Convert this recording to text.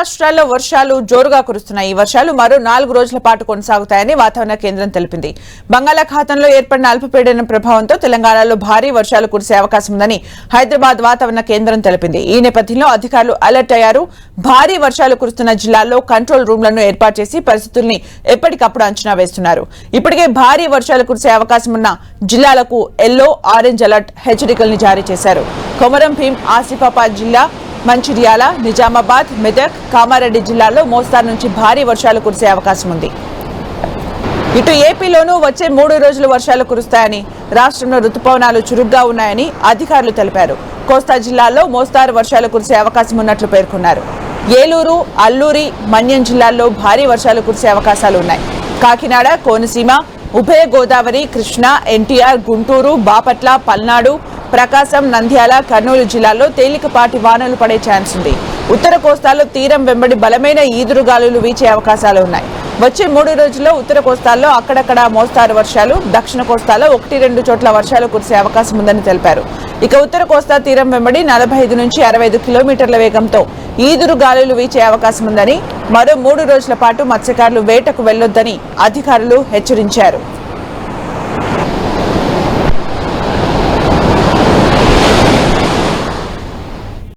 రాష్ట్రాల్లో వర్షాలు జోరుగా కురుస్తున్నాయి. ఈ వర్షాలు మరో 4 రోజుల పాటు కొనసాగుతాయని వాతావరణ కేంద్రం తెలిపింది. బంగాళాఖాతంలో ఏర్పడిన అల్పపీడనం ప్రభావంతో తెలంగాణలో భారీ వర్షాలు కురిసే అవకాశం ఉందని హైదరాబాద్ వాతావరణ కేంద్రం తెలిపింది. ఈ నేపథ్యంలో అధికారులు అలర్ట్ అయ్యారు. భారీ వర్షాలు కురుస్తున్న జిల్లాల్లో కంట్రోల్ రూమ్లను ఏర్పాటు చేసి పరిస్థితుల్ని ఎప్పటికప్పుడు అంచనా వేస్తున్నారు. ఇప్పటికే భారీ వర్షాలు కురిసే అవకాశం ఉన్న జిల్లాలకు ఎల్లో, ఆరెంజ్ అలర్ట్ హెచ్చరికల్ని జారీ చేశారు. కొమరం భీం, ఆసిఫాబాద్ జిల్లా, మంచిర్యాల, నిజామాబాద్, మెదక్, కామారెడ్డి జిల్లాల్లో మోస్తారు నుంచి భారీ వర్షాలు కురిసే అవకాశం ఉంది. ఇటు ఏపీలోనూ వచ్చే 3 రోజులు వర్షాలు కురుస్తాయని, రాష్ట్రంలో రుతుపవనాలు చురుగ్గా ఉన్నాయని అధికారులు తెలిపారు. కోస్తా జిల్లాల్లో మోస్తారు వర్షాలు కురిసే అవకాశం ఉన్నట్లు పేర్కొన్నారు. ఏలూరు, అల్లూరి, మన్యం జిల్లాల్లో భారీ వర్షాలు కురిసే అవకాశాలు ఉన్నాయి. కాకినాడ, కోనసీమ, ఉభయ గోదావరి, కృష్ణా, ఎన్టీఆర్, గుంటూరు, బాపట్ల, పల్నాడు, ప్రకాశం, నంద్యాల, కర్నూలు జిల్లాల్లో తేలికపాటి వానలు పడే ఛాన్స్ ఉంది. ఉత్తర కోస్తాలో తీరం వెంబడి బలమైన ఈదురుగాలులు వీచే అవకాశాలు ఉన్నాయి. వచ్చే 3 రోజుల్లో ఉత్తర కోస్తాల్లో అక్కడక్కడ మోస్తారు వర్షాలు, దక్షిణ కోస్తాలో 1-2 చోట్ల వర్షాలు కురిసే అవకాశం ఉందని తెలిపారు. ఇక ఉత్తర కోస్తా తీరం వెంబడి 45 నుంచి 65 కిలోమీటర్ల వేగంతో ఈదురుగాలులు వీచే అవకాశం ఉందని, మరో 3 రోజుల పాటు మత్స్యకారులు వేటకు వెళ్లొద్దని అధికారులు హెచ్చరించారు.